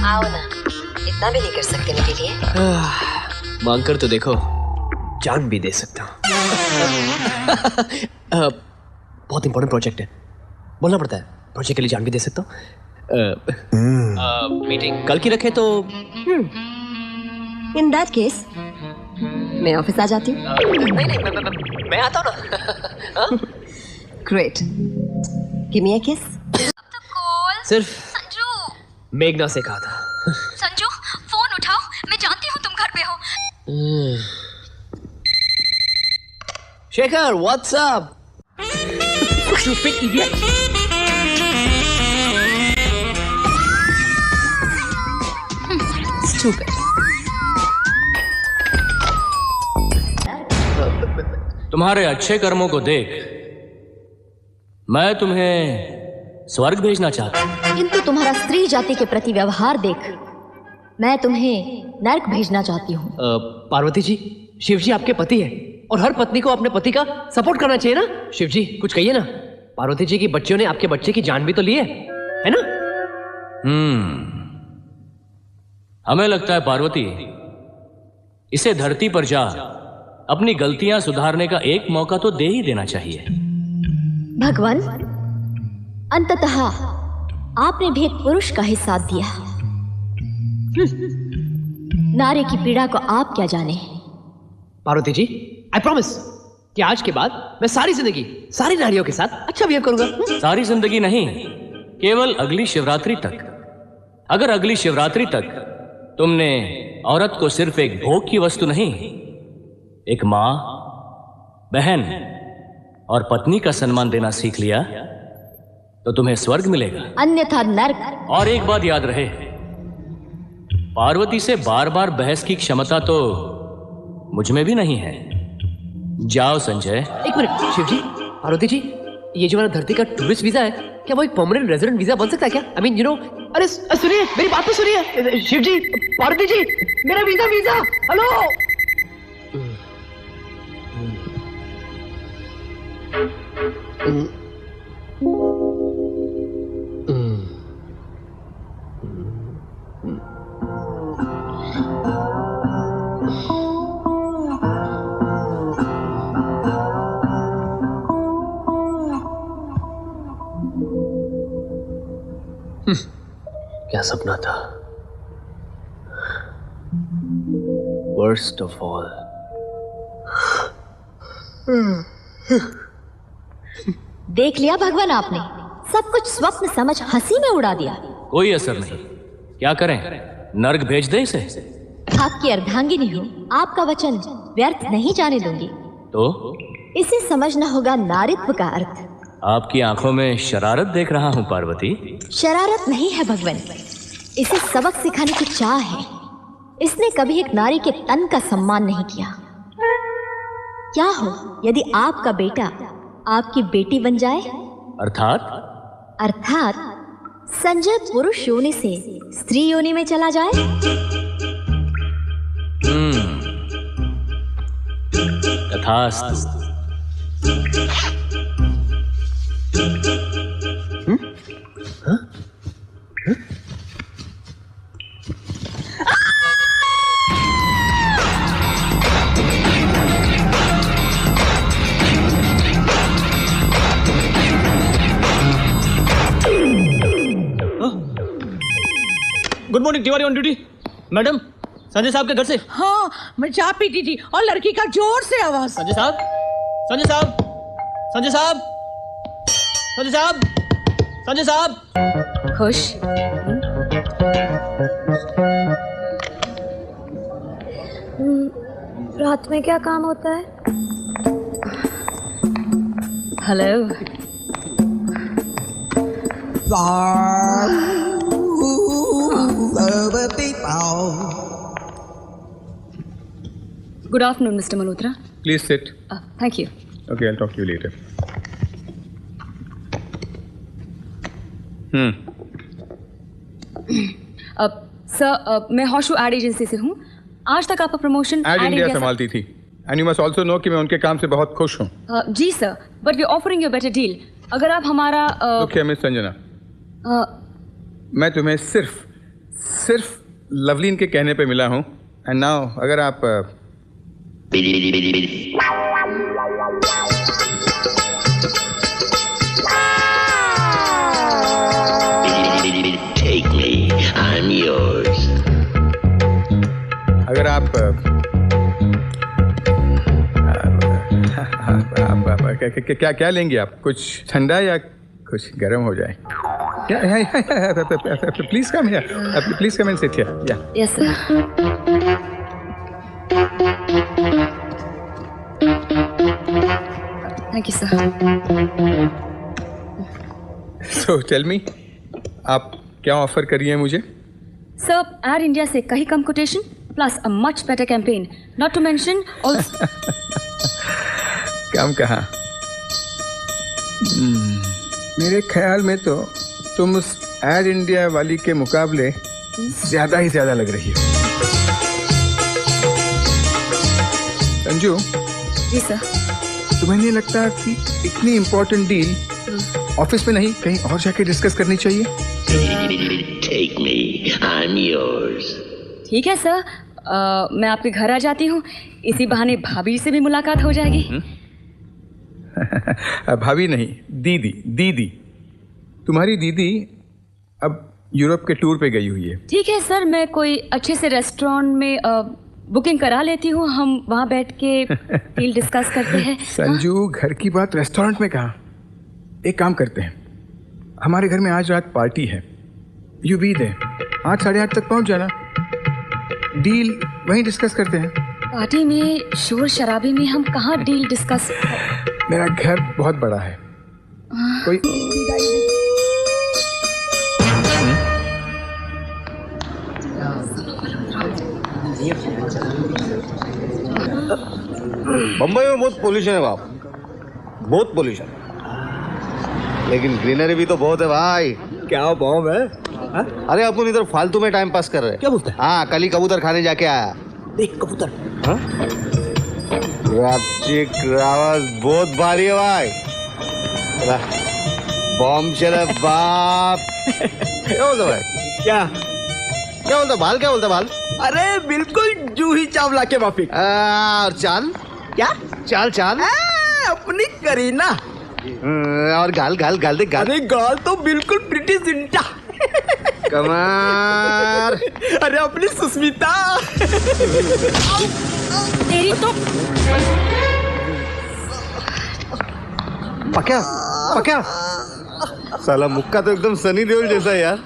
आओ ना, इतना भी नहीं कर सकते मेरे लिए? मांग कर तो देखो, जान भी दे सकता हूँ। बहुत इंपॉर्टेंट प्रोजेक्ट है, बोलना पड़ता है। प्रोजेक्ट के लिए जान भी दे सकता हूँ। मीटिंग कल की रखे तो। इन दैट केस मैं ऑफिस आ जाती हूँ। नहीं, मैं आता हूँ ना। ग्रेट, गिव मी अ किस। सिर्फ संजू, मेघना से कहा था। संजू फोन उठाओ, मैं जानती हूँ तुम घर पे हो। Shekhar, what's up? Stupid idiot. Stupid. तुम्हारे अच्छे कर्मों को देख मैं तुम्हें स्वर्ग भेजना चाहता हूं। किंतु तुम्हारा स्त्री जाति के प्रति व्यवहार देख मैं तुम्हें नर्क भेजना चाहती हूँ। पार्वती जी, शिव जी आपके पति है और हर पत्नी को अपने पति का सपोर्ट करना चाहिए ना। शिव जी कुछ कहिए ना। पार्वती जी की बच्चियों ने आपके बच्चे की जान भी तो ली है ना? हमें लगता है पार्वती, इसे धरती पर जा अपनी गलतियां सुधारने का एक मौका तो दे ही देना चाहिए। भगवान, अंततः आपने भी एक पुरुष का ही साथ दिया। नारी की पीड़ा को आप क्या जाने। पार्वती जी, आई प्रॉमिस कि आज के बाद मैं सारी जिंदगी सारी नारियों के साथ अच्छा बिहेव करूंगा। सारी जिंदगी नहीं, केवल अगली शिवरात्रि तक। अगर अगली शिवरात्रि तक तुमने औरत को सिर्फ एक भोग की वस्तु नहीं, एक मां, बहन और पत्नी का सम्मान देना सीख लिया तो तुम्हें स्वर्ग मिलेगा, अन्यथा नर्क। और एक बात याद रहे, पार्वती से बार बार बहस की क्षमता तो मुझ में भी नहीं है। जाओ संजय। एक मिनट शिव जी, पार्वती जी, ये जो हमारा धरती का टूरिस्ट वीजा है, क्या वो एक परमानेंट रेजिडेंट वीजा बन सकता है क्या? I mean you know. अरे सुनिए, मेरी बात तो सुनिए। शिव जी, पार्वती जी, मेरा वीजा। हेलो। क्या सपना था? Worst of all. देख लिया भगवान, आपने सब कुछ स्वप्न समझ हंसी में उड़ा दिया। कोई असर नहीं, क्या करें, नर्क भेज दे इसे। आपकी अर्धांगिनी हूँ, आपका वचन व्यर्थ नहीं जाने दूंगी। तो इसे समझना होगा नारित्व का अर्थ। आपकी आंखों में शरारत देख रहा हूं पार्वती। शरारत नहीं है भगवान, इसे सबक सिखाने की चाह है। इसने कभी एक नारी के तन का सम्मान नहीं किया। क्या हो यदि आपका बेटा आपकी बेटी बन जाए? अर्थात संजय पुरुष योनि से स्त्री योनि में चला जाए। तथास्तु। Good morning, Tiwari on duty. Madam, Sanjay साहब के घर से। हाँ, मैं चाय पीती थी और लड़की का जोर से आवाज। संजय साहब, संजय साहब, संजय साहब, संजय साहब, संजय साहब। खुश। रात में क्या काम होता है? Hello. Good afternoon, Mr. Malhotra. Please sit. Thank you. Okay, I'll talk to you later. Sir, मैं होशू एड एजेंसी से हूँ। आज तक आपका प्रमोशन एड इंडिया संभालती थी। And you must also know कि मैं उनके काम से बहुत खुश हूँ। जी sir, but we're offering you a better deal. अगर आप हमारा Look here, Miss संजना, मैं तुम्हें सिर्फ सिर्फ लवलीन के कहने पे मिला हूँ एंड नाउ अगर आप Take me, I'm yours. अगर आप क्या लेंगे आप? कुछ ठंडा या कुछ गर्म हो जाए? Please come here, please come and sit here. या yes sir. Thank you sir. So tell me, आप क्या ऑफर करिए मुझे? सर, एयर इंडिया से कहीं कम quotation plus a much better campaign, not to mention also. कम कहाँ? मेरे ख्याल में तो तुम उस एयर इंडिया वाली के मुकाबले ज्यादा ही ज्यादा लग रही हो। संजू, जी सर। तुम्हें नहीं लगता कि इतनी इम्पोर्टेंट डील ऑफिस में नहीं कहीं और जाके डिस्कस करनी चाहिए? Take me, I'm yours. ठीक है सर, मैं आपके घर आ जाती हूँ, इसी बहाने भाभी से भी मुलाकात हो जाएगी। भाभी नहीं, दीदी। दीदी, तुम्हारी दीदी अब यूरोप के टूर पे गई हुई है। ठीक है सर, मैं कोई अच्छे से रेस्टोरेंट में बुकिंग करा लेती हूँ, हम वहाँ बैठ के डील डिस्कस करते हैं। संजू, घर की बात रेस्टोरेंट में कहाँ? एक काम करते हैं, हमारे घर में आज रात पार्टी है, यू बी दे, 8 साढ़े 8 तक पहुँच जाना, डील वहीं डिस्कस करते हैं। पार्टी में शोर शराबे में हम कहाँ डील डिस्कस? मेरा घर बहुत बड़ा है, कोई बम्बई में बहुत पोल्यूशन है बाप, बहुत पोल्यूशन, लेकिन ग्रीनरी भी तो बहुत है भाई। क्या बॉम्ब है? अरे अपन इधर फालतू में टाइम पास कर रहे हैं। क्या बोलते हैं? हाँ, कल ही कबूतर खाने जाके आया। देख कबूतर। आवाज बहुत भारी है भाई, बॉम्ब चले बाप। क्या बोलता भाई? क्या बोलता बाल? क्या बोलता बाल? अरे बिल्कुल जूही चावला के माफिक। और चाल? क्या चाल? अपनी करीना। और गाल देख गाल। अरे गाल तो बिल्कुल प्रीति जिंटा। कमार। अरे अपनी सुस्मिता। तेरी तो पक्या साला मुक्का तो एकदम सनी देओल जैसा है यार।